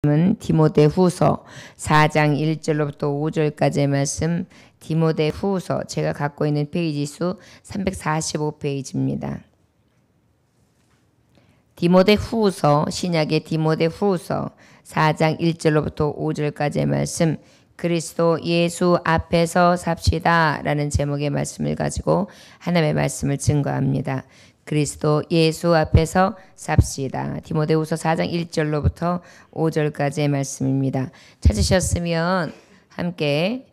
은 디모데후서 4장 1절로부터 5절까지의 말씀, 디모데후서 제가 갖고 있는 페이지 수 345페이지입니다. 디모데후서, 신약의 디모데후서 4장 1절로부터 5절까지의 말씀, 그리스도 예수 앞에서 삽시다 라는 제목의 말씀을 가지고 하나님의 말씀을 증거합니다. 그리스도 예수 앞에서 삽시다. 디모데후서 4장 1절로부터 5절까지의 말씀입니다. 찾으셨으면 함께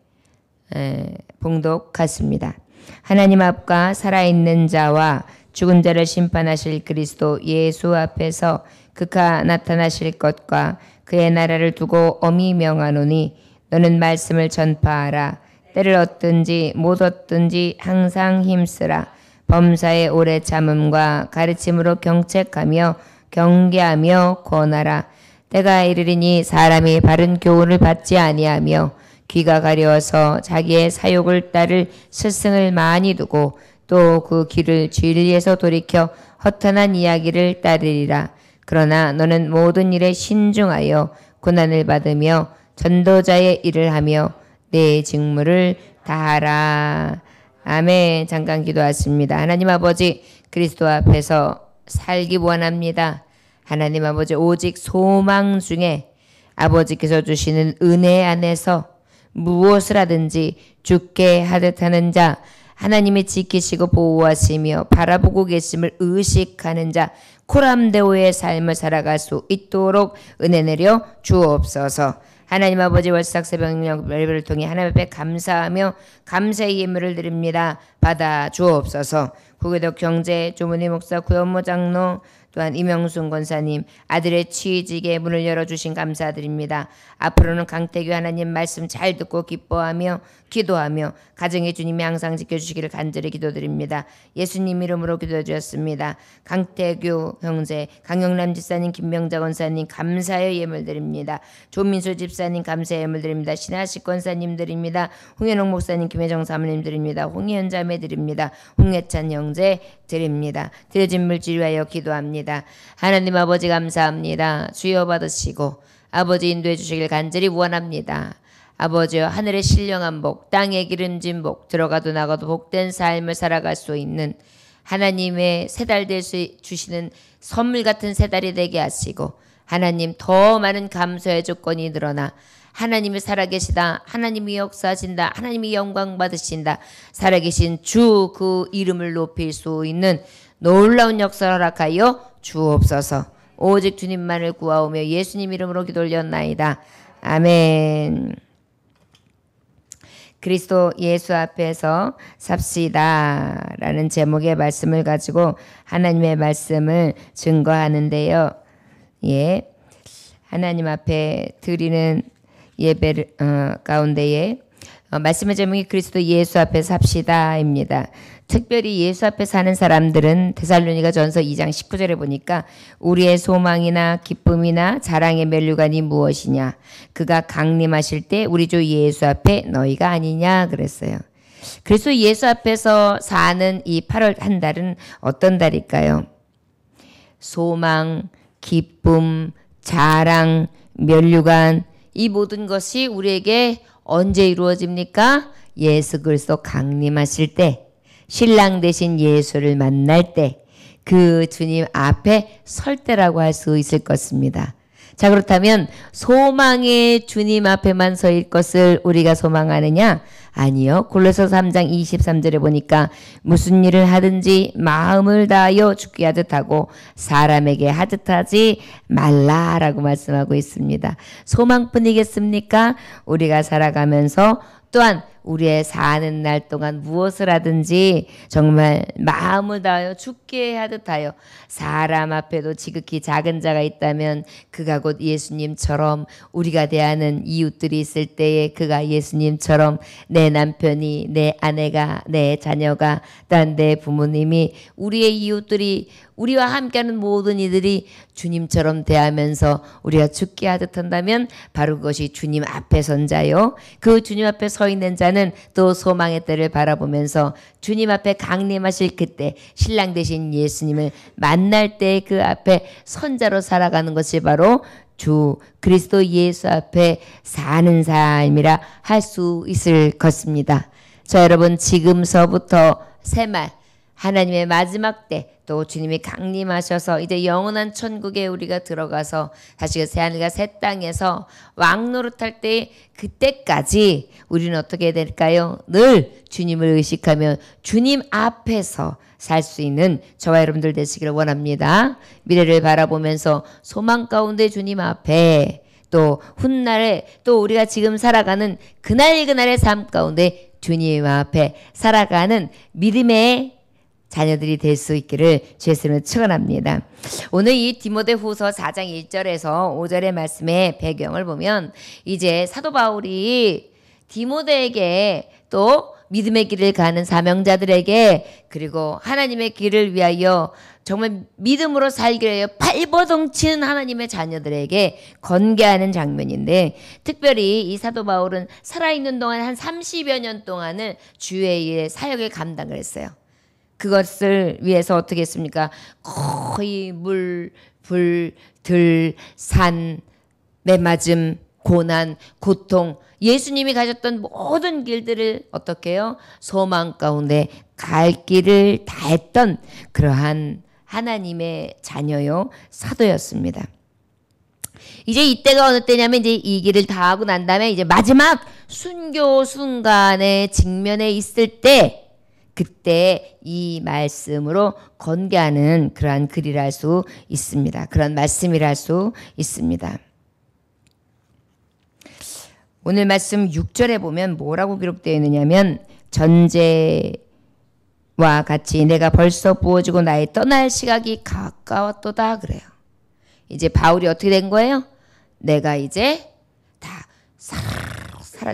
봉독하십니다. 하나님 앞과 살아있는 자와 죽은 자를 심판하실 그리스도 예수 앞에서 그가 나타나실 것과 그의 나라를 두고 엄히 명하노니 너는 말씀을 전파하라. 때를 얻든지 못 얻든지 항상 힘쓰라. 범사의 오래 참음과 가르침으로 경책하며 경계하며 권하라. 때가 이르리니 사람이 바른 교훈을 받지 아니하며 귀가 가려워서 자기의 사욕을 따를 스승을 많이 두고 또 그 귀를 진리에서 돌이켜 허탄한 이야기를 따르리라. 그러나 너는 모든 일에 신중하여 고난을 받으며 전도자의 일을 하며 내 직무를 다하라. 아멘. 잠깐 기도하십니다. 하나님 아버지, 그리스도 앞에서 살기 원합니다. 하나님 아버지, 오직 소망 중에 아버지께서 주시는 은혜 안에서 무엇을 하든지 죽게 하듯 하는 자, 하나님이 지키시고 보호하시며 바라보고 계심을 의식하는 자, 코람데오의 삶을 살아갈 수 있도록 은혜 내려 주옵소서. 하나님 아버지, 월삭 새벽녘 예배를 통해 하나님 앞에 감사하며 감사의 예물을 드립니다. 받아 주옵소서. 구교덕 경제 조문희 목사, 구현모 장로, 또한 이명순 권사님, 아들의 취직에 문을 열어주신 감사드립니다. 앞으로는 강태규 하나님 말씀 잘 듣고 기뻐하며 기도하며 가정의 주님이 항상 지켜주시기를 간절히 기도드립니다. 예수님 이름으로 기도드렸습니다. 강태규 형제, 강영남 집사님, 김명자 권사님 감사의 예물 드립니다. 조민수 집사님 감사의 예물 드립니다. 신하식 권사님 드립니다. 홍현옥 목사님, 김혜정 사모님 드립니다. 홍희연 자매 드립니다. 홍혜찬 형제 드립니다. 드려진 물질 위하여 기도합니다. 하나님 아버지 감사합니다. 주여 받으시고 아버지 인도해 주시길 간절히 원합니다. 아버지여, 하늘의 신령한 복, 땅의 기름진 복, 들어가도 나가도 복된 삶을 살아갈 수 있는 하나님의 새 달 될 수 주시는 선물 같은 새 달이 되게 하시고, 하나님 더 많은 감사의 조건이 늘어나 하나님이 살아계시다, 하나님이 역사하신다, 하나님이 영광 받으신다, 살아계신 주 그 이름을 높일 수 있는 놀라운 역사를 허락하여 주옵소서. 오직 주님만을 구하오며 예수님 이름으로 기도 올렸나이다. 아멘. 그리스도 예수 앞에서 삽시다 라는 제목의 말씀을 가지고 하나님의 말씀을 증거하는데요. 예, 하나님 앞에 드리는 예배 가운데에 말씀의 제목이 그리스도 예수 앞에 삽시다입니다. 특별히 예수 앞에 사는 사람들은 데살로니가 전서 2장 19절에 보니까 우리의 소망이나 기쁨이나 자랑의 면류관이 무엇이냐, 그가 강림하실 때 우리 주 예수 앞에 너희가 아니냐 그랬어요. 그래서 예수 앞에서 사는 이 8월 한 달은 어떤 달일까요? 소망, 기쁨, 자랑, 면류관, 이 모든 것이 우리에게 언제 이루어집니까? 예수 그리스도 강림하실 때, 신랑 되신 예수를 만날 때, 그 주님 앞에 설 때라고 할 수 있을 것입니다. 자, 그렇다면 소망의 주님 앞에만 서일 것을 우리가 소망하느냐? 아니요. 골로새 3장 23절에 보니까 무슨 일을 하든지 마음을 다하여 죽게 하듯 하고 사람에게 하듯 하지 말라라고 말씀하고 있습니다. 소망뿐이겠습니까? 우리가 살아가면서 또한 우리의 사는 날 동안 무엇을 하든지 정말 마음을 다하여 죽게 하듯 하여, 사람 앞에도 지극히 작은 자가 있다면 그가 곧 예수님처럼, 우리가 대하는 이웃들이 있을 때에 그가 예수님처럼, 내 남편이, 내 아내가, 내 자녀가, 또한 내 부모님이, 우리의 이웃들이, 우리와 함께하는 모든 이들이 주님처럼 대하면서 우리가 죽게 하듯 한다면 바로 그것이 주님 앞에 선 자요. 그 주님 앞에 서 있는 자는 또 소망의 때를 바라보면서 주님 앞에 강림하실 그때 신랑 되신 예수님을 만날 때 그 앞에 선자로 살아가는 것이 바로 주 그리스도 예수 앞에 사는 삶이라 할 수 있을 것입니다. 자, 여러분, 지금서부터 새말 하나님의 마지막 때 또 주님이 강림하셔서 이제 영원한 천국에 우리가 들어가서 다시 새하늘과 새 땅에서 왕 노릇할 때 그때까지 우리는 어떻게 해야 될까요? 늘 주님을 의식하며 주님 앞에서 살 수 있는 저와 여러분들 되시기를 원합니다. 미래를 바라보면서 소망 가운데 주님 앞에 또 훗날에 또 우리가 지금 살아가는 그날의 삶 가운데 주님 앞에 살아가는 믿음의 자녀들이 될 수 있기를 주 예수님으로 축원합니다. 오늘 이 디모데후서 4장 1절에서 5절의 말씀의 배경을 보면 이제 사도 바울이 디모데에게 또 믿음의 길을 가는 사명자들에게 그리고 하나님의 길을 위하여 정말 믿음으로 살기를 위하여 발버둥치는 하나님의 자녀들에게 건계하는 장면인데, 특별히 이 사도 바울은 살아있는 동안 한 30여 년 동안을 주의 일의 사역을 감당을 했어요. 그것을 위해서 어떻게 했습니까? 거의 물, 불, 들, 산, 매맞음, 고난, 고통, 예수님이 가셨던 모든 길들을 어떻게 해요? 소망 가운데 갈 길을 다했던 그러한 하나님의 자녀요, 사도였습니다. 이제 이때가 어느 때냐면 이제 이 길을 다 하고 난 다음에 이제 마지막 순교 순간에 직면해 있을 때 그때 이 말씀으로 건계하는 그러한 글이라 할 수 있습니다. 그런 말씀이라 할 수 있습니다. 오늘 말씀 6절에 보면 뭐라고 기록되어 있느냐면 전제와 같이 내가 벌써 부어지고 나의 떠날 시각이 가까웠도다 그래요. 이제 바울이 어떻게 된 거예요? 내가 이제 다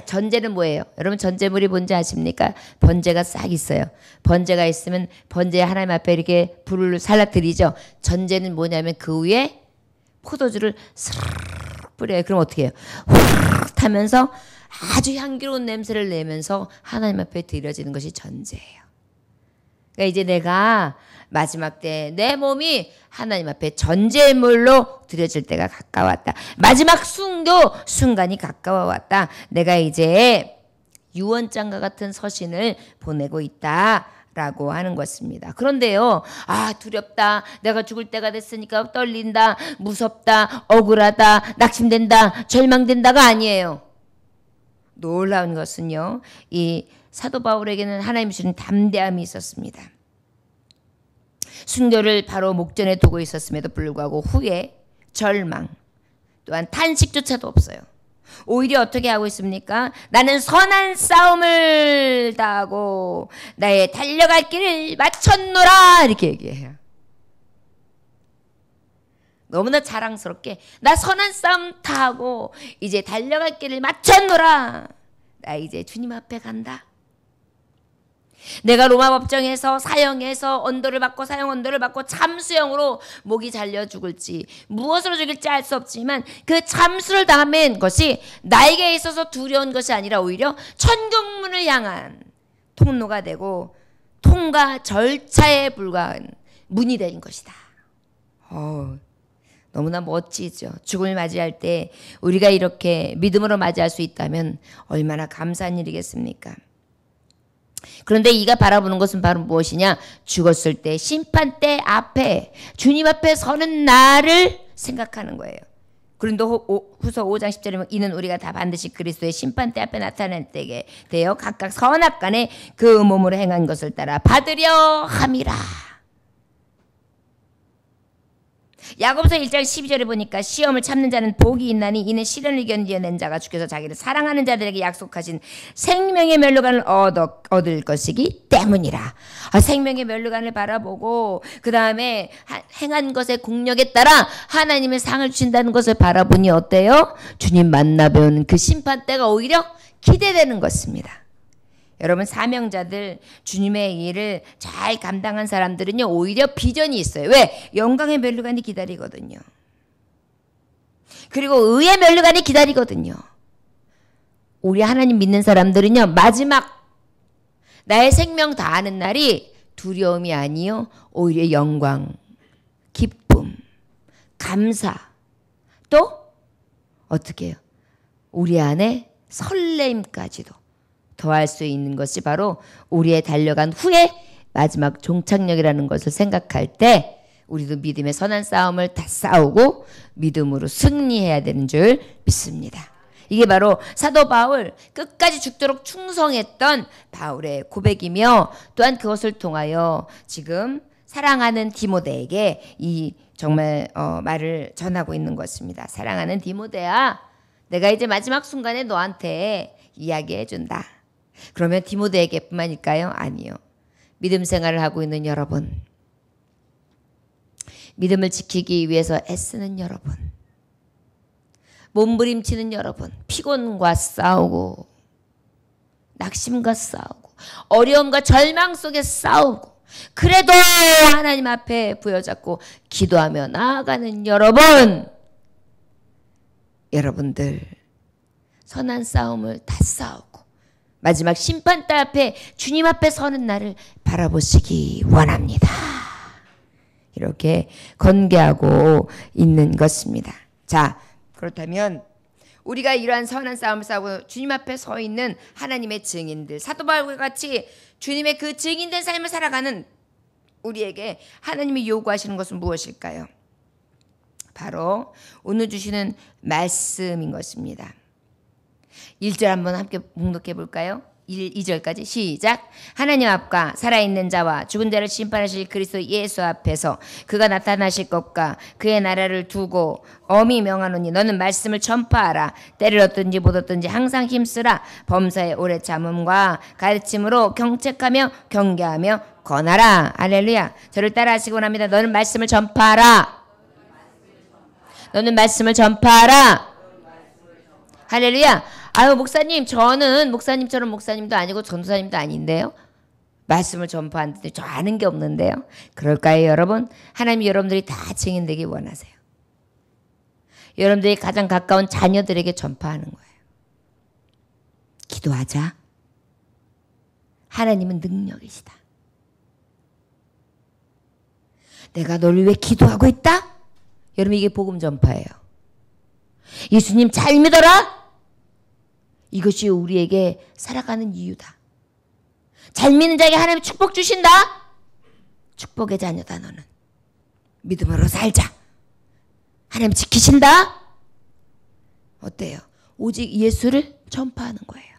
전제는 뭐예요? 여러분 전제물이 뭔지 아십니까? 번제가 싹 있어요. 번제가 있으면 번제 하나님 앞에 이렇게 불을 살라뜨리죠. 전제는 뭐냐면 그 위에 포도주를 스르륵 뿌려요. 그럼 어떻게 해요? 확 타면서 아주 향기로운 냄새를 내면서 하나님 앞에 드려지는 것이 전제예요. 그러니까 이제 내가 마지막 때 내 몸이 하나님 앞에 전제물로 드려질 때가 가까웠다. 마지막 순교 순간이 가까워 왔다. 내가 이제 유언장과 같은 서신을 보내고 있다라고 하는 것입니다. 그런데요, 두렵다. 내가 죽을 때가 됐으니까 떨린다. 무섭다. 억울하다. 낙심된다. 절망된다가 아니에요. 놀라운 것은요, 이 사도 바울에게는 하나님 주신 담대함이 있었습니다. 순교를 바로 목전에 두고 있었음에도 불구하고 후에 절망 또한 탄식조차도 없어요. 오히려 어떻게 하고 있습니까? 나는 선한 싸움을 다하고 나의 달려갈 길을 마쳤노라 이렇게 얘기해요. 너무나 자랑스럽게 나 선한 싸움 다하고 이제 달려갈 길을 마쳤노라. 나 이제 주님 앞에 간다. 내가 로마 법정에서 사형해서 언도를 받고 사형 언도를 받고 참수형으로 목이 잘려 죽을지 무엇으로 죽일지 알 수 없지만 그 참수를 당한 것이 나에게 있어서 두려운 것이 아니라 오히려 천국문을 향한 통로가 되고 통과 절차에 불과한 문이 된 것이다. 너무나 멋지죠. 죽음을 맞이할 때 우리가 이렇게 믿음으로 맞이할 수 있다면 얼마나 감사한 일이겠습니까? 그런데 이가 바라보는 것은 바로 무엇이냐? 죽었을 때 심판대 앞에 주님 앞에 서는 나를 생각하는 거예요. 고린도후서 5장 10절에 이는 우리가 다 반드시 그리스도의 심판대 앞에 나타날 때에 되어 각각 선악간에 그 몸으로 행한 것을 따라 받으려 함이라. 야고보서 1장 12절에 보니까 시험을 참는 자는 복이 있나니 이는 시련을 견디어낸 자가 주께서 자기를 사랑하는 자들에게 약속하신 생명의 면류관을 얻을 것이기 때문이라. 생명의 면류관을 바라보고 그 다음에 행한 것의 공력에 따라 하나님의 상을 주신다는 것을 바라보니 어때요? 주님 만나 뵈는 그 심판대가 오히려 기대되는 것입니다. 여러분 사명자들 주님의 일을 잘 감당한 사람들은요 오히려 비전이 있어요. 왜? 영광의 면류관이 기다리거든요. 그리고 의의 면류관이 기다리거든요. 우리 하나님 믿는 사람들은요 마지막 나의 생명 다하는 날이 두려움이 아니요 오히려 영광, 기쁨, 감사 또 어떻게 해요? 우리 안에 설렘까지도 더할 수 있는 것이 바로 우리의 달려간 후에 마지막 종착역이라는 것을 생각할 때 우리도 믿음의 선한 싸움을 다 싸우고 믿음으로 승리해야 되는 줄 믿습니다. 이게 바로 사도 바울 끝까지 죽도록 충성했던 바울의 고백이며 또한 그것을 통하여 지금 사랑하는 디모데에게 이 정말 말을 전하고 있는 것입니다. 사랑하는 디모데야, 내가 이제 마지막 순간에 너한테 이야기해 준다. 그러면 디모데에게뿐만일까요? 아니요. 믿음 생활을 하고 있는 여러분, 믿음을 지키기 위해서 애쓰는 여러분, 몸부림치는 여러분, 피곤과 싸우고 낙심과 싸우고 어려움과 절망 속에 싸우고 그래도 하나님 앞에 부여잡고 기도하며 나아가는 여러분들 선한 싸움을 다 싸우고 마지막 심판대 앞에 주님 앞에 서는 날을 바라보시기 원합니다. 이렇게 건계하고 있는 것입니다. 자, 그렇다면 우리가 이러한 선한 싸움을 싸우고 주님 앞에 서 있는 하나님의 증인들, 사도 바울과 같이 주님의 그 증인된 삶을 살아가는 우리에게 하나님이 요구하시는 것은 무엇일까요? 바로 오늘 주시는 말씀인 것입니다. 1절 한번 함께 봉독해 볼까요? 2절까지 시작. 하나님 앞과 살아있는 자와 죽은 자를 심판하실 그리스도 예수 앞에서 그가 나타나실 것과 그의 나라를 두고 엄히 명하노니 너는 말씀을 전파하라. 때를 얻든지 못 얻든지 항상 힘쓰라. 범사의 오래 참음과 가르침으로 경책하며 경계하며 권하라. 할렐루야. 저를 따라하시기 원합니다. 너는 말씀을 전파하라. 너는 말씀을 전파하라. 할렐루야. 아유, 목사님, 저는 목사님처럼 목사님도 아니고 전도사님도 아닌데요. 말씀을 전파하는데 저 아는 게 없는데요. 그럴까요, 여러분? 하나님이 여러분들이 다 증인되기 원하세요. 여러분들이 가장 가까운 자녀들에게 전파하는 거예요. 기도하자. 하나님은 능력이시다. 내가 너를 위해 기도하고 있다? 여러분, 이게 복음 전파예요. 예수님 잘 믿어라. 이것이 우리에게 살아가는 이유다. 잘 믿는 자에게 하나님 축복 주신다. 축복의 자녀다 너는. 믿음으로 살자. 하나님 지키신다. 어때요? 오직 예수를 전파하는 거예요.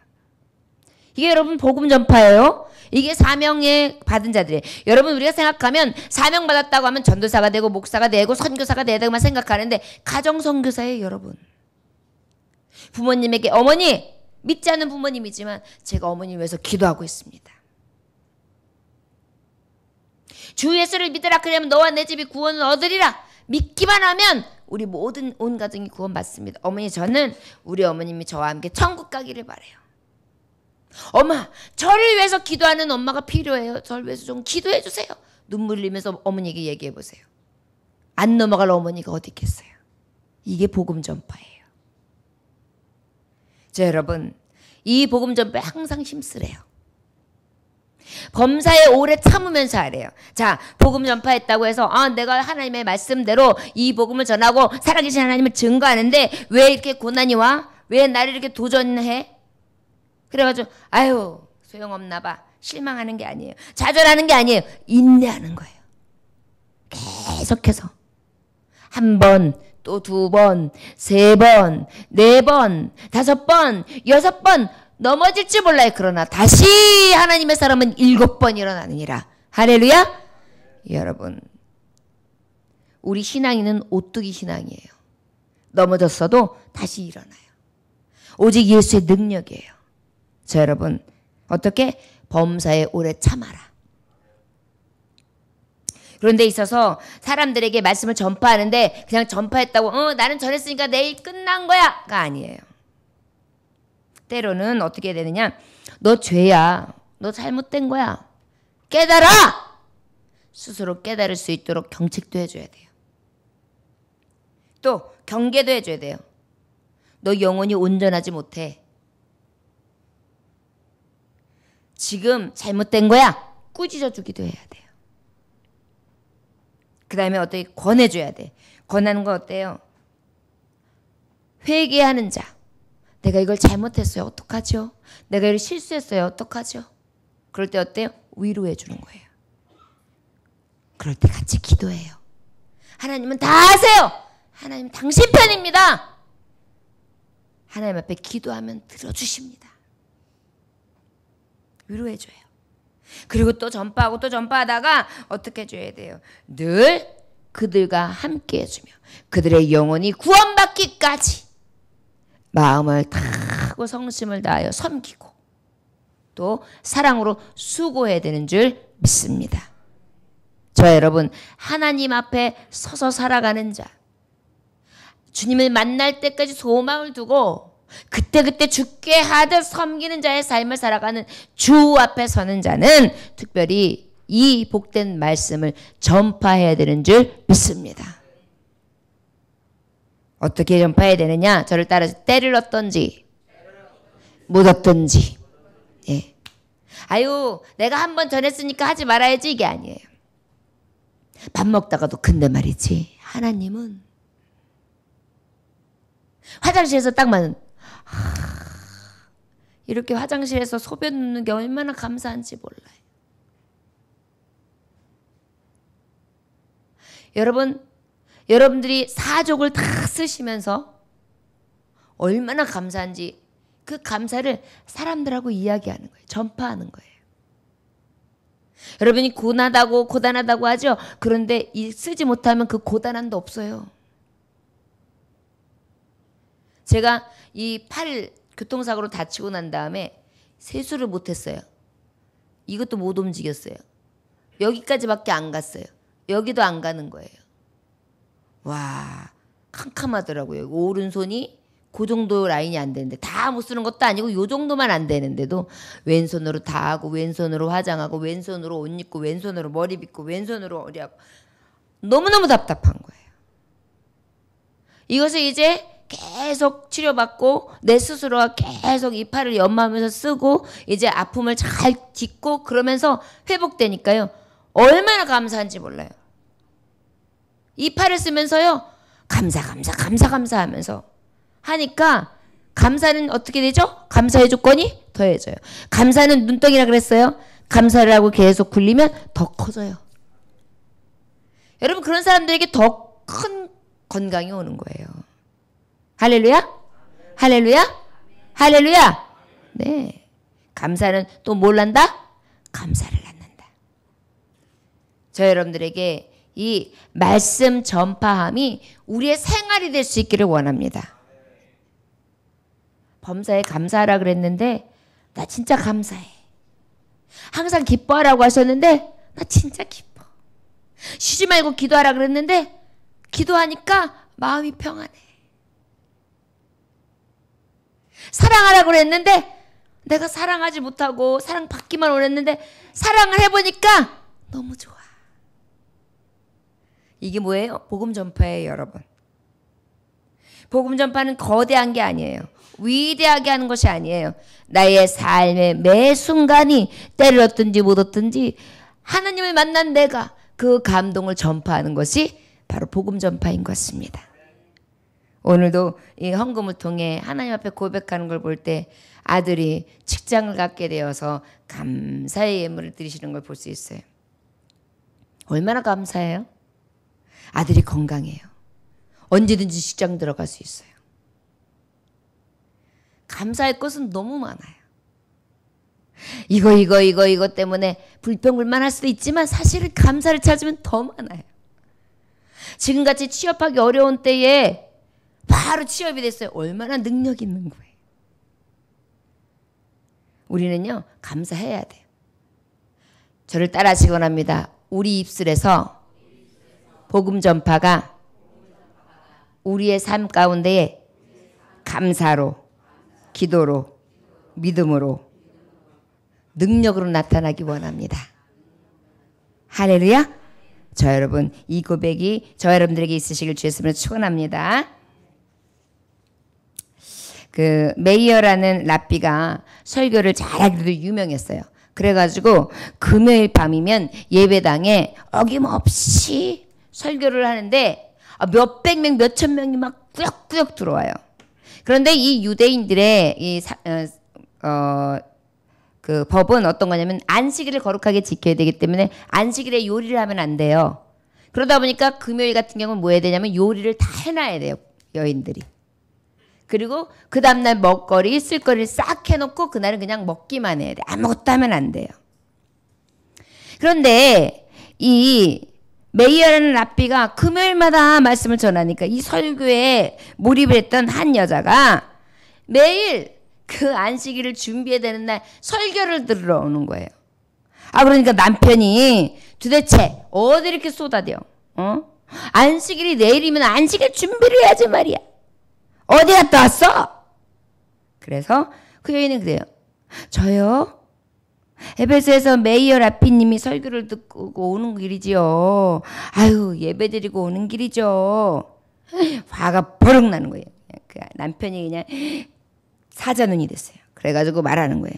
이게 여러분 복음 전파예요. 이게 사명에 받은 자들이에요. 여러분, 우리가 생각하면 사명 받았다고 하면 전도사가 되고 목사가 되고 선교사가 돼야 되고만 생각하는데 가정 선교사예요, 여러분. 부모님에게 어머니, 믿지 않는 부모님이지만 제가 어머님 위해서 기도하고 있습니다. 주 예수를 믿으라. 그러면 너와 내 집이 구원을 얻으리라. 믿기만 하면 우리 모든 온 가정이 구원 받습니다. 어머니, 저는 우리 어머님이 저와 함께 천국 가기를 바래요. 엄마, 저를 위해서 기도하는 엄마가 필요해요. 저를 위해서 좀 기도해 주세요. 눈물 흘리면서 어머니에게 얘기해 보세요. 안 넘어갈 어머니가 어디 있겠어요. 이게 복음 전파예요. 자, 여러분, 이 복음 전파에 항상 힘쓰래요. 범사에 오래 참으면서 하래요. 자, 복음 전파했다고 해서 내가 하나님의 말씀대로 이 복음을 전하고 살아계신 하나님을 증거하는데 왜 이렇게 고난이 와? 왜 나를 이렇게 도전해? 그래가지고 아유, 소용없나 봐. 실망하는 게 아니에요. 좌절하는 게 아니에요. 인내하는 거예요. 계속해서 한 번, 또 2번, 3번, 4번, 5번, 6번 넘어질지 몰라요. 그러나 다시 하나님의 사람은 7번 일어나느니라. 할렐루야. 여러분, 우리 신앙인은 오뚜기 신앙이에요. 넘어졌어도 다시 일어나요. 오직 예수의 능력이에요. 자, 여러분, 어떻게? 범사에 오래 참아라. 그런 데 있어서 사람들에게 말씀을 전파하는데 그냥 전파했다고 나는 전했으니까 내일 끝난 거야가 아니에요. 때로는 어떻게 되느냐, 너 죄야, 너 잘못된 거야, 깨달아. 스스로 깨달을 수 있도록 경책도 해줘야 돼요. 또 경계도 해줘야 돼요. 너 영혼이 온전하지 못해. 지금 잘못된 거야. 꾸짖어 주기도 해야 돼요. 그 다음에 어떻게 권해줘야 돼. 권하는 거 어때요? 회개하는 자. 내가 이걸 잘못했어요. 어떡하죠? 내가 이걸 실수했어요. 어떡하죠? 그럴 때 어때요? 위로해 주는 거예요. 그럴 때 같이 기도해요. 하나님은 다 아세요. 하나님 당신 편입니다. 하나님 앞에 기도하면 들어주십니다. 위로해 줘요. 그리고 또 전파하고 또 전파하다가 어떻게 해줘야 돼요? 늘 그들과 함께 해주며 그들의 영혼이 구원받기까지 마음을 다하고 성심을 다하여 섬기고 또 사랑으로 수고해야 되는 줄 믿습니다. 저 여러분, 하나님 앞에 서서 살아가는 자, 주님을 만날 때까지 소망을 두고 그때그때 죽게 하듯 섬기는 자의 삶을 살아가는 주 앞에 서는 자는 특별히 이 복된 말씀을 전파해야 되는 줄 믿습니다. 어떻게 전파해야 되느냐? 저를 따라서 때를 얻든지 못 얻든지. 예. 아유, 내가 한번 전했으니까 하지 말아야지, 이게 아니에요. 밥 먹다가도 근데 말이지, 하나님은 화장실에서 딱 맞는, 이렇게 화장실에서 소변 눕는 게 얼마나 감사한지 몰라요. 여러분들이 사족을 다 쓰시면서 얼마나 감사한지 그 감사를 사람들하고 이야기하는 거예요. 전파하는 거예요. 여러분이 고단하다고 하죠. 그런데 쓰지 못하면 그 고단함도 없어요. 제가 이 팔 교통사고로 다치고 난 다음에 세수를 못했어요. 이것도 못 움직였어요. 여기까지밖에 안 갔어요. 여기도 안 가는 거예요. 와, 캄캄하더라고요. 오른손이 그 정도 라인이 안 되는데, 다 못 쓰는 것도 아니고 요 정도만 안 되는데도 왼손으로 다 하고, 왼손으로 화장하고, 왼손으로 옷 입고, 왼손으로 머리 빗고, 왼손으로 어리하고, 너무너무 답답한 거예요. 이것을 이제 계속 치료받고 내 스스로가 계속 이 팔을 연마하면서 쓰고 이제 아픔을 잘 딛고 그러면서 회복되니까요. 얼마나 감사한지 몰라요. 이 팔을 쓰면서요. 감사 하면서 하니까 감사는 어떻게 되죠? 감사의 조건이 더해져요. 감사는 눈덩이라 그랬어요. 감사를 하고 계속 굴리면 더 커져요. 여러분, 그런 사람들에게 더 큰 건강이 오는 거예요. 할렐루야? 할렐루야? 할렐루야? 네. 감사는 또 뭘 한다? 감사를 낳는다. 저 여러분들에게 이 말씀 전파함이 우리의 생활이 될 수 있기를 원합니다. 범사에 감사하라 그랬는데 나 진짜 감사해. 항상 기뻐하라고 하셨는데 나 진짜 기뻐. 쉬지 말고 기도하라 그랬는데 기도하니까 마음이 평안해. 사랑하라고 그랬는데 내가 사랑하지 못하고 사랑받기만 원했는데 사랑을 해보니까 너무 좋아. 이게 뭐예요? 복음 전파예요, 여러분. 복음 전파는 거대한 게 아니에요. 위대하게 하는 것이 아니에요. 나의 삶의 매 순간이 때를 얻든지 못 얻든지 하나님을 만난 내가 그 감동을 전파하는 것이 바로 복음 전파인 것 같습니다. 오늘도 이 헌금을 통해 하나님 앞에 고백하는 걸 볼 때 아들이 직장을 갖게 되어서 감사의 예물을 드리시는 걸 볼 수 있어요. 얼마나 감사해요? 아들이 건강해요. 언제든지 직장 들어갈 수 있어요. 감사할 것은 너무 많아요. 이거 때문에 불평불만할 수도 있지만 사실은 감사를 찾으면 더 많아요. 지금같이 취업하기 어려운 때에 바로 취업이 됐어요. 얼마나 능력 있는 거예요. 우리는요, 감사해야 돼요. 저를 따라하시기 원합니다. 우리 입술에서 복음 전파가 우리의 삶 가운데에 감사로, 기도로, 믿음으로, 능력으로 나타나기 원합니다. 할렐루야. 저 여러분, 이 고백이 저 여러분들에게 있으시길 주의 이름으로 축원합니다. 그 메이어라는 랍비가 설교를 잘하기로 유명했어요. 그래가지고 금요일 밤이면 예배당에 어김없이 설교를 하는데 몇백 명, 몇천 명이 막 꾸역꾸역 들어와요. 그런데 이 유대인들의 그 법은 어떤 거냐면 안식일을 거룩하게 지켜야 되기 때문에 안식일에 요리를 하면 안 돼요. 그러다 보니까 금요일 같은 경우는 뭐 해야 되냐면 요리를 다 해놔야 돼요. 여인들이. 그리고 그 다음날 먹거리, 쓸거리를 싹 해놓고 그날은 그냥 먹기만 해야 돼. 아무것도 하면 안 돼요. 그런데 이 메이어라는 랍비가 금요일마다 말씀을 전하니까 이 설교에 몰입을 했던 한 여자가 매일 그 안식일을 준비해야 되는 날 설교를 들으러 오는 거예요. 그러니까 남편이 도대체 어디 이렇게 쏟아대요? 안식일이 내일이면 안식일 준비를 해야지 말이야. 어디 갔다 왔어? 그래서 그 여인은 그래요. 저요? 에베소에서 메이어 라피님이 설교를 듣고 오는 길이지요. 아유, 예배드리고 오는 길이죠. 화가 버럭 나는 거예요. 그 남편이 그냥 사자눈이 됐어요. 그래가지고 말하는 거예요.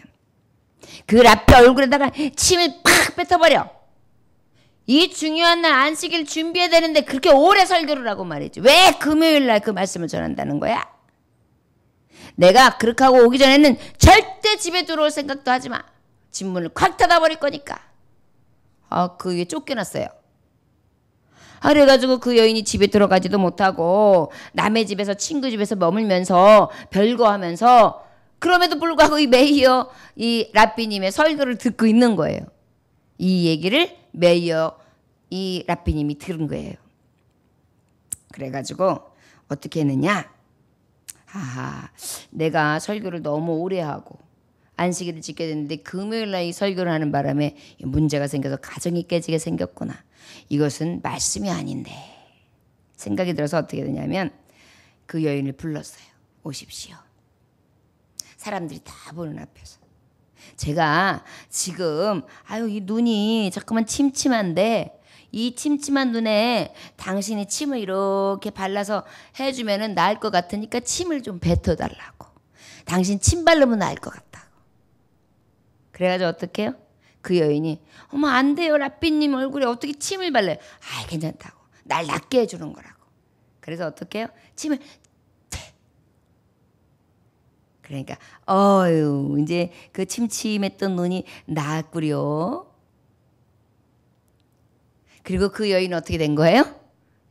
그 라피 얼굴에다가 침을 팍 뱉어버려. 이 중요한 날 안식일 준비해야 되는데 그렇게 오래 설교를 하고 말이지. 왜 금요일 날 그 말씀을 전한다는 거야? 내가 그렇게 하고 오기 전에는 절대 집에 들어올 생각도 하지 마. 집 문을 콱 닫아버릴 거니까. 그게 쫓겨났어요. 그래가지고 그 여인이 집에 들어가지도 못하고 남의 집에서 친구 집에서 머물면서 별거 하면서 그럼에도 불구하고 이 메이어 이 랍비님의 설교를 듣고 있는 거예요. 이 얘기를 메이어 이 랍비님이 들은 거예요. 그래가지고 어떻게 했느냐? 내가 설교를 너무 오래 하고 안식일을 지켜야 되는데 금요일날 이 설교를 하는 바람에 문제가 생겨서 가정이 깨지게 생겼구나. 이것은 말씀이 아닌데 생각이 들어서 어떻게 되냐면 그 여인을 불렀어요. 오십시오. 사람들이 다 보는 앞에서. 제가 지금 이 눈이 잠깐만 침침한데 이 침침한 눈에 당신이 침을 이렇게 발라서 해주면은 나을 것 같으니까 침을 좀 뱉어달라고. 당신 침 바르면 나을 것 같다고. 그래가지고 어떻게 해요? 그 여인이 어머 안 돼요. 라삐님 얼굴에 어떻게 침을 발라요? 괜찮다고. 날 낫게 해주는 거라고. 그래서 어떻게 해요? 침을 그러니까 이제 그 침침했던 눈이 나았구려. 그리고 그 여인은 어떻게 된 거예요?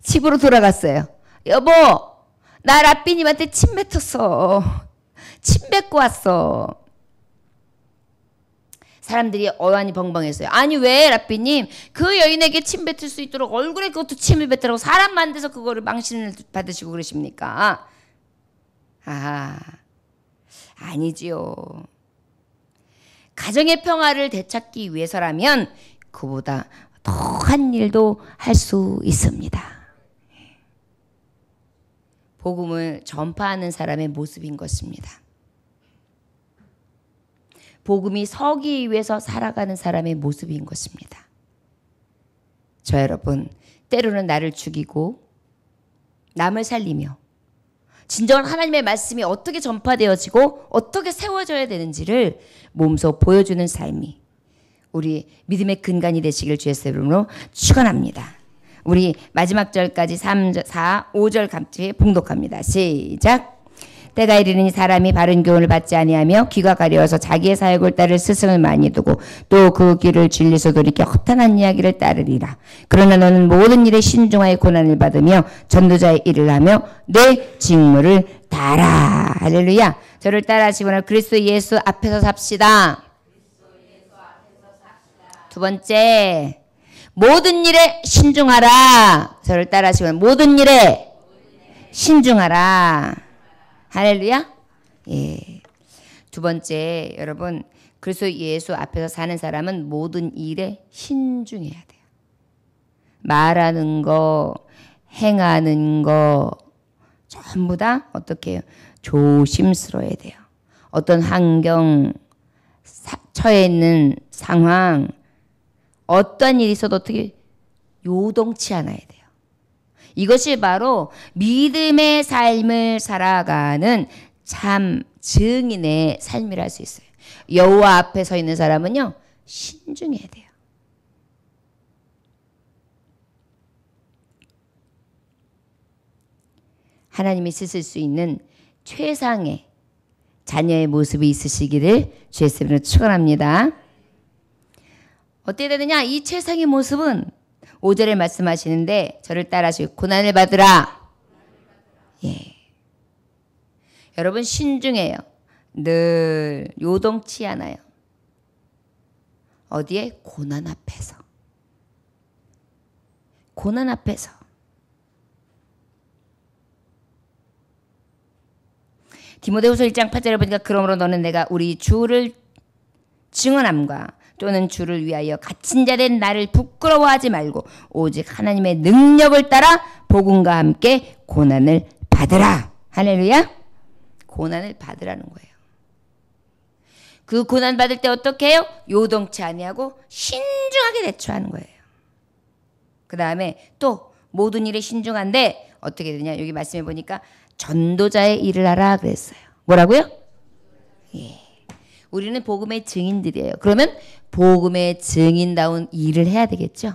집으로 돌아갔어요. 여보, 나 라삐님한테 침 뱉었어. 침 뱉고 왔어. 사람들이 어안이 벙벙했어요. 아니 왜 라삐님 그 여인에게 침 뱉을 수 있도록 얼굴에 그것도 침을 뱉으라고 사람 만드서 그거를 망신을 받으시고 그러십니까? 아니지요. 가정의 평화를 되찾기 위해서라면 그보다 더한 일도 할 수 있습니다. 복음을 전파하는 사람의 모습인 것입니다. 복음이 서기 위해서 살아가는 사람의 모습인 것입니다. 저 여러분, 때로는 나를 죽이고 남을 살리며 진정한 하나님의 말씀이 어떻게 전파되어지고 어떻게 세워져야 되는지를 몸소 보여주는 삶이 우리 믿음의 근간이 되시길 주의 이름으로 축원합니다. 우리 마지막 절까지 3, 4, 5절 같이 봉독합니다. 시작. 때가 이르니 사람이 바른 교훈을 받지 아니하며 귀가 가려워서 자기의 사역을 따를 스승을 많이 두고 또 그 귀를 진리서 돌이켜 허탄한 이야기를 따르리라. 그러나 너는 모든 일에 신중하여 고난을 받으며 전도자의 일을 하며 내 직무를 다하라. 할렐루야. 저를 따라하시거나 그리스도 예수 앞에서 삽시다. 두 번째, 모든 일에 신중하라. 저를 따라하시거나 모든 일에 신중하라. 할렐루야. 예. 두 번째, 여러분, 그리스도 예수 앞에서 사는 사람은 모든 일에 신중해야 돼요. 말하는 거, 행하는 거 전부 다 어떻게 해요? 조심스러워야 돼요. 어떤 환경, 처해 있는 상황, 어떤 일이 있어도 어떻게 요동치 않아야 돼요. 이것이 바로 믿음의 삶을 살아가는 참 증인의 삶이라 할 수 있어요. 여호와 앞에 서 있는 사람은요, 신중해야 돼요. 하나님이 쓰실 수 있는 최상의 자녀의 모습이 있으시기를 주의 이름으로 축원합니다. 어떻게 되느냐? 이 최상의 모습은 5절에 말씀하시는데 저를 따라하시고 고난을 받으라. 예. 여러분 신중해요. 늘 요동치 않아요. 어디에? 고난 앞에서. 고난 앞에서. 디모데후서 1장 8절에 보니까 그러므로 너는 내가 우리 주를 증언함과 또는 주를 위하여 갇힌 자 된 나를 부끄러워하지 말고 오직 하나님의 능력을 따라 복음과 함께 고난을 받으라. 할렐루야. 고난을 받으라는 거예요. 그 고난 받을 때 어떻게 해요? 요동치 아니하고 신중하게 대처하는 거예요. 그 다음에 또 모든 일에 신중한데 어떻게 되냐? 여기 말씀해 보니까 전도자의 일을 하라 그랬어요. 뭐라고요? 예. 우리는 복음의 증인들이에요. 그러면 복음의 증인다운 일을 해야 되겠죠.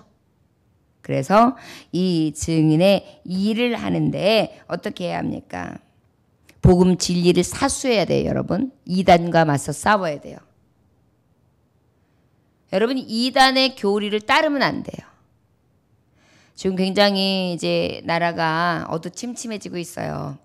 그래서 이 증인의 일을 하는데 어떻게 해야 합니까? 복음 진리를 사수해야 돼요, 여러분. 이단과 맞서 싸워야 돼요. 여러분, 이단의 교리를 따르면 안 돼요. 지금 굉장히 이제 나라가 어두침침해지고 있어요.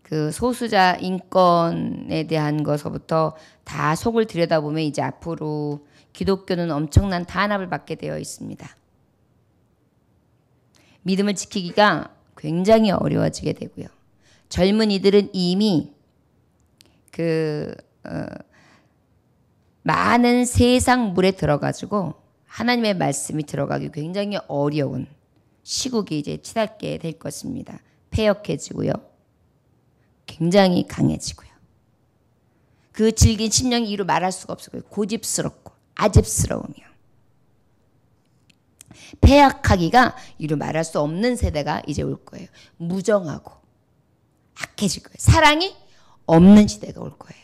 그 소수자 인권에 대한 것서부터 다 속을 들여다보면 이제 앞으로 기독교는 엄청난 탄압을 받게 되어 있습니다. 믿음을 지키기가 굉장히 어려워지게 되고요. 젊은이들은 이미 많은 세상 물에 들어가지고 하나님의 말씀이 들어가기 굉장히 어려운 시국이 이제 치닫게 될 것입니다. 패역해지고요. 굉장히 강해지고요. 그 질긴 심령이 이루 말할 수가 없어요. 고집스럽고 아집스러우며 패약하기가 이루 말할 수 없는 세대가 이제 올 거예요. 무정하고 악해질 거예요. 사랑이 없는 시대가 올 거예요.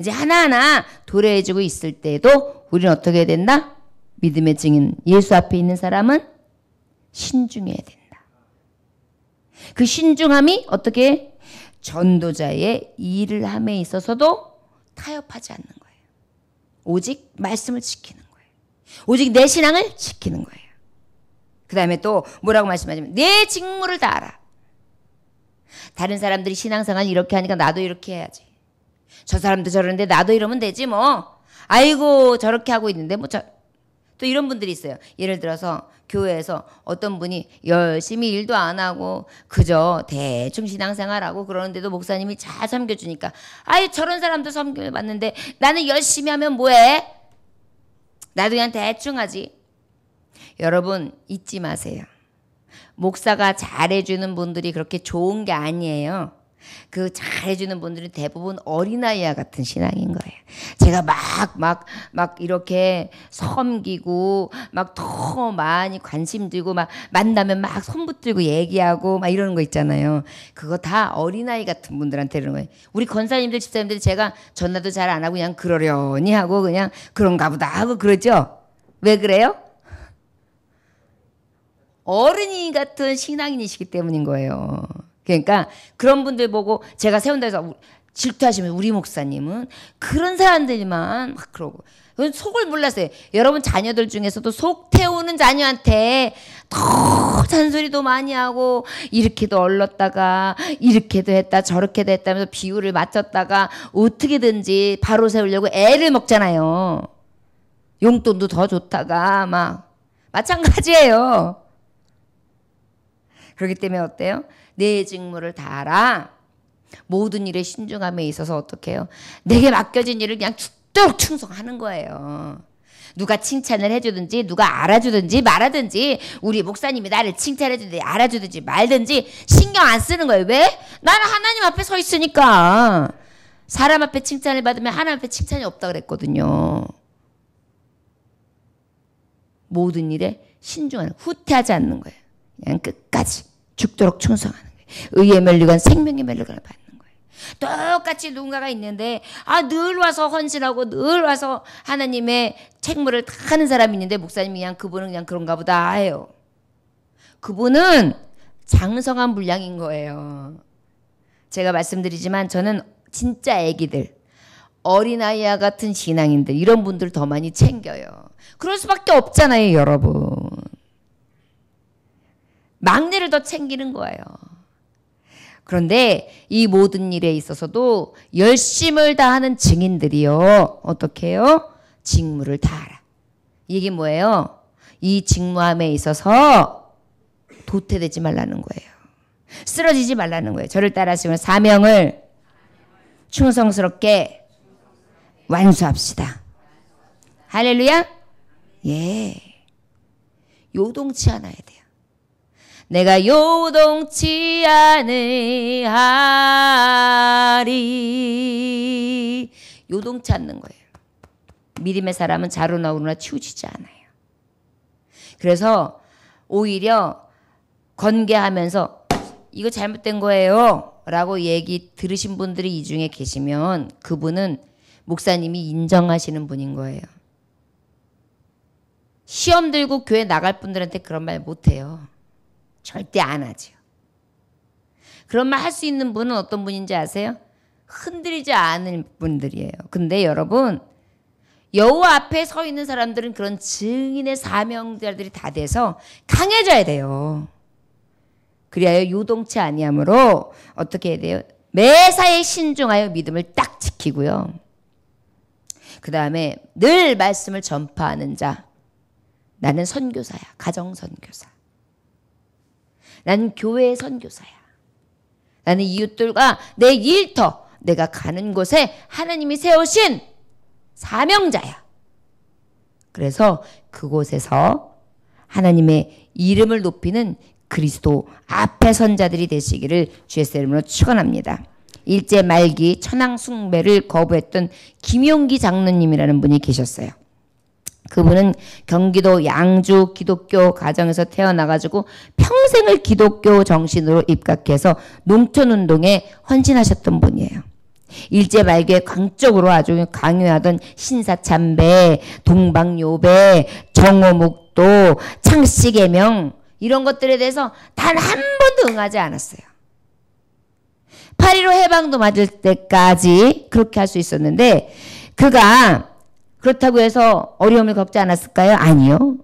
이제 하나하나 도래해지고 있을 때도 우리는 어떻게 해야 된다? 믿음의 증인 예수 앞에 있는 사람은 신중해야 된다. 그 신중함이 어떻게 전도자의 일을 함에 있어서도 타협하지 않는 거예요. 오직 말씀을 지키는 거예요. 오직 내 신앙을 지키는 거예요. 그 다음에 또 뭐라고 말씀하냐면 내 직무를 다하라. 다른 사람들이 신앙생활 이렇게 하니까 나도 이렇게 해야지. 저 사람도 저러는데 나도 이러면 되지 뭐. 아이고 저렇게 하고 있는데 뭐 또 이런 분들이 있어요. 예를 들어서 교회에서 어떤 분이 열심히 일도 안 하고 그저 대충 신앙생활하고 그러는데도 목사님이 잘 섬겨주니까 아이 저런 사람도 섬겨봤는데 나는 열심히 하면 뭐해? 나도 그냥 대충 하지. 여러분 잊지 마세요. 목사가 잘해주는 분들이 그렇게 좋은 게 아니에요. 그 잘해주는 분들은 대부분 어린아이와 같은 신앙인 거예요. 제가 막 이렇게 섬기고 막 더 많이 관심 들고 막 만나면 막 손 붙들고 얘기하고 막 이러는 거 있잖아요. 그거 다 어린아이 같은 분들한테 이러는 거예요. 우리 권사님들 집사님들 제가 전화도 잘 안 하고 그냥 그러려니 하고 그냥 그런가 보다 하고 그러죠. 왜 그래요? 어른이 같은 신앙인이시기 때문인 거예요. 그러니까 그런 분들 보고 제가 세운다 해서 질투하시면 우리 목사님은 그런 사람들만 막 그러고 속을 몰랐어요. 여러분 자녀들 중에서도 속 태우는 자녀한테 더 잔소리도 많이 하고 이렇게도 얼렀다가 이렇게도 했다 저렇게도 했다면서 비율을 맞췄다가 어떻게든지 바로 세우려고 애를 먹잖아요. 용돈도 더 줬다가 막 마찬가지예요. 그렇기 때문에 어때요? 내 직무를 다하라. 모든 일에 신중함에 있어서 어떻게 해요? 내게 맡겨진 일을 그냥 죽도록 충성하는 거예요. 누가 칭찬을 해주든지 누가 알아주든지 말하든지 우리 목사님이 나를 칭찬해주든지 알아주든지 말든지 신경 안 쓰는 거예요. 왜? 나는 하나님 앞에 서 있으니까. 사람 앞에 칭찬을 받으면 하나님 앞에 칭찬이 없다 그랬거든요. 모든 일에 신중하는 후퇴하지 않는 거예요. 그냥 끝까지 죽도록 충성하는 거예요. 의의 멸류관 생명의 멸류관을 받는 거예요. 똑같이 누군가가 있는데 늘 와서 헌신하고 늘 와서 하나님의 책무를 다 하는 사람이 있는데 목사님이 그냥 그분은 그냥 그런가 보다 해요. 그분은 장성한 분량인 거예요. 제가 말씀드리지만 저는 진짜 애기들, 어린아이와 같은 신앙인들 이런 분들 더 많이 챙겨요. 그럴 수밖에 없잖아요, 여러분. 막내를 더 챙기는 거예요. 그런데 이 모든 일에 있어서도 열심을 다하는 증인들이요. 어떻게 해요? 직무를 다하라. 이게 뭐예요? 이 직무함에 있어서 도태되지 말라는 거예요. 쓰러지지 말라는 거예요. 저를 따라하시면 사명을 충성스럽게 완수합시다. 할렐루야? 예. 요동치 않아야 돼요. 내가 요동치 않으하리. 요동치 않는 거예요. 믿음의 사람은 자로나 우로나 치우치지 않아요. 그래서 오히려 건개하면서 이거 잘못된 거예요 라고 얘기 들으신 분들이 이 중에 계시면 그분은 목사님이 인정하시는 분인 거예요. 시험 들고 교회 나갈 분들한테 그런 말 못해요. 절대 안 하죠. 그런 말 할 수 있는 분은 어떤 분인지 아세요? 흔들리지 않은 분들이에요. 근데 여러분, 여호와 앞에 서 있는 사람들은 그런 증인의 사명자들이 다 돼서 강해져야 돼요. 그리하여 요동치 아니함으로 어떻게 해야 돼요? 매사에 신중하여 믿음을 딱 지키고요. 그 다음에 늘 말씀을 전파하는 자. 나는 선교사야. 가정 선교사. 나는 교회의 선교사야. 나는 이웃들과 내 일터, 내가 가는 곳에 하나님이 세우신 사명자야. 그래서 그곳에서 하나님의 이름을 높이는 그리스도 앞에 선자들이 되시기를 주의 이름으로 축원합니다. 일제 말기 천황 숭배를 거부했던 김용기 장로님이라는 분이 계셨어요. 그분은 경기도 양주 기독교 가정에서 태어나가지고 평생을 기독교 정신으로 입각해서 농촌운동에 헌신하셨던 분이에요. 일제 말기에 광적으로 아주 강요하던 신사참배, 동방요배, 정오묵도, 창씨개명 이런 것들에 대해서 단 한 번도 응하지 않았어요. 8.15 해방도 맞을 때까지 그렇게 할 수 있었는데 그가 그렇다고 해서 어려움을 겪지 않았을까요? 아니요.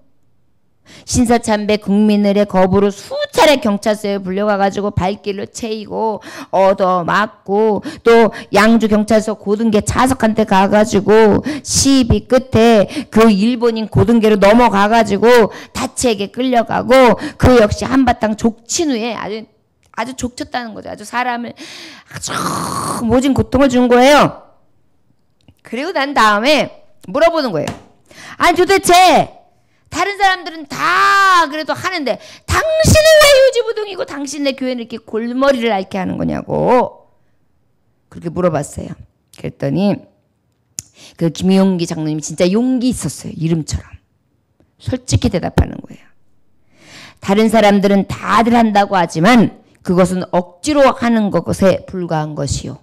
신사참배 국민들의 거부로 수차례 경찰서에 불려가가지고 발길로 채이고 얻어맞고 또 양주 경찰서 고등계 차석한테 가가지고 시비 끝에 그 일본인 고등계로 넘어가가지고 다치에게 끌려가고 그 역시 한바탕 족친 후에 아주 족쳤다는 거죠. 아주 사람을 아주 모진 고통을 준 거예요. 그리고 난 다음에 물어보는 거예요. 아니 도대체 다른 사람들은 다 그래도 하는데 당신은 왜 유지부동이고 당신네 교회는 이렇게 골머리를 앓게 하는 거냐고 그렇게 물어봤어요. 그랬더니 그 김용기 장로님이 진짜 용기 있었어요. 이름처럼. 솔직히 대답하는 거예요. 다른 사람들은 다들 한다고 하지만 그것은 억지로 하는 것에 불과한 것이요.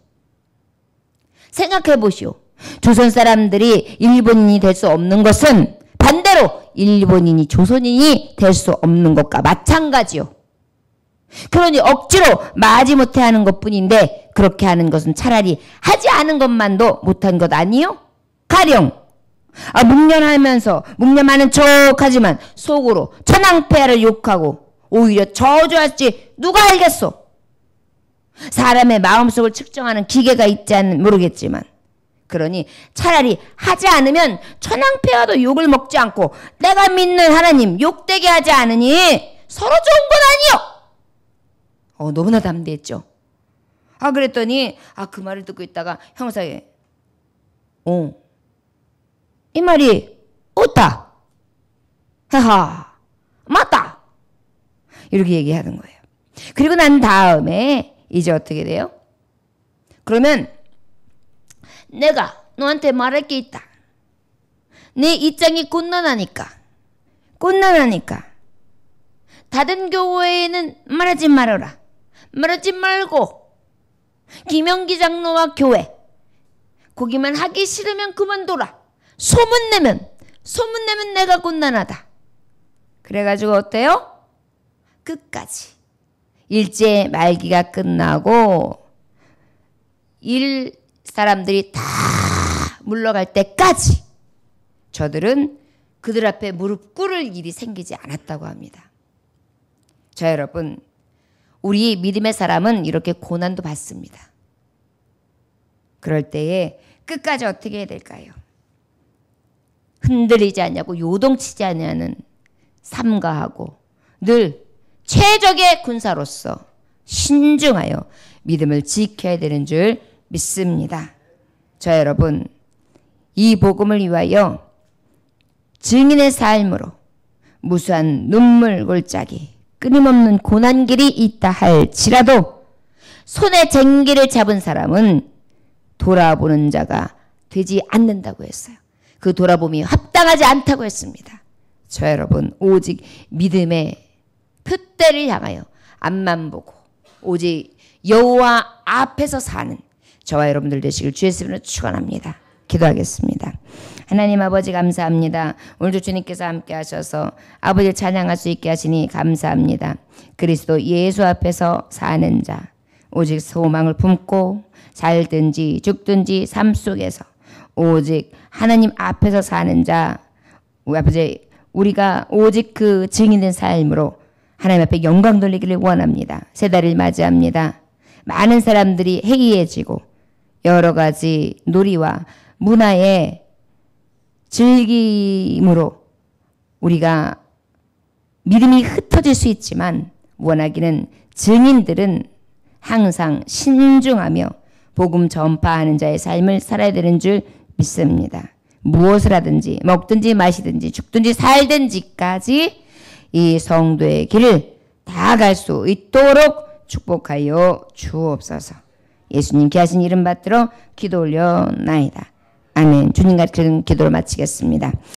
생각해 보시오. 조선 사람들이 일본인이 될 수 없는 것은 반대로 일본인이 조선인이 될 수 없는 것과 마찬가지요. 그러니 억지로 마지못해 하는 것뿐인데 그렇게 하는 것은 차라리 하지 않은 것만도 못한 것 아니요? 가령 묵념하는 척하지만 속으로 천황폐하를 욕하고 오히려 저주할지 누가 알겠소? 사람의 마음속을 측정하는 기계가 있지 않는 모르겠지만 그러니 차라리 하지 않으면 천황폐하도 욕을 먹지 않고 내가 믿는 하나님 욕되게 하지 않으니 서로 좋은 건 아니요. 너무나 담대했죠. 그랬더니 그 말을 듣고 있다가 형사에 이 말이 옳다. 하하 맞다. 이렇게 얘기하는 거예요. 그리고 난 다음에 이제 어떻게 돼요? 그러면 내가 너한테 말할 게 있다. 네 입장이 곤란하니까 다른 교회에는 말하지 말아라. 말하지 말고 김용기 장로와 교회 거기만 하기 싫으면 그만둬라. 소문내면 내가 곤란하다. 그래가지고 어때요? 끝까지 일제 말기가 끝나고 일 사람들이 다 물러갈 때까지 저들은 그들 앞에 무릎 꿇을 일이 생기지 않았다고 합니다. 자, 여러분, 우리 믿음의 사람은 이렇게 고난도 받습니다. 그럴 때에 끝까지 어떻게 해야 될까요? 흔들리지 않냐고 요동치지 않냐는 삼가하고 늘 최적의 군사로서 신중하여 믿음을 지켜야 되는 줄 믿습니다. 자, 여러분, 이 복음을 위하여 증인의 삶으로 무수한 눈물 골짜기, 끊임없는 고난길이 있다 할지라도 손에 쟁기를 잡은 사람은 돌아보는 자가 되지 않는다고 했어요. 그 돌아봄이 합당하지 않다고 했습니다. 저 여러분, 오직 믿음의 표대를 향하여 앞만 보고 오직 여호와 앞에서 사는 저와 여러분들 되시길 주의 이름으로 축원합니다. 기도하겠습니다. 하나님 아버지 감사합니다. 오늘도 주님께서 함께 하셔서 아버지를 찬양할 수 있게 하시니 감사합니다. 그리스도 예수 앞에서 사는 자, 오직 소망을 품고 살든지 죽든지 삶 속에서 오직 하나님 앞에서 사는 자, 아버지, 우리가 오직 그 증인된 삶으로 하나님 앞에 영광 돌리기를 원합니다. 새 달을 맞이합니다. 많은 사람들이 해이해지고 여러 가지 놀이와 문화의 즐김으로 우리가 믿음이 흩어질 수 있지만 원하기는 증인들은 항상 신중하며 복음 전파하는 자의 삶을 살아야 되는 줄 믿습니다. 무엇을 하든지 먹든지 마시든지 죽든지 살든지까지 이 성도의 길을 다 갈 수 있도록 축복하여 주옵소서. 예수님 귀하신 이름 받들어 기도 올려나이다. 아멘. 주님 같은 기도를 마치겠습니다.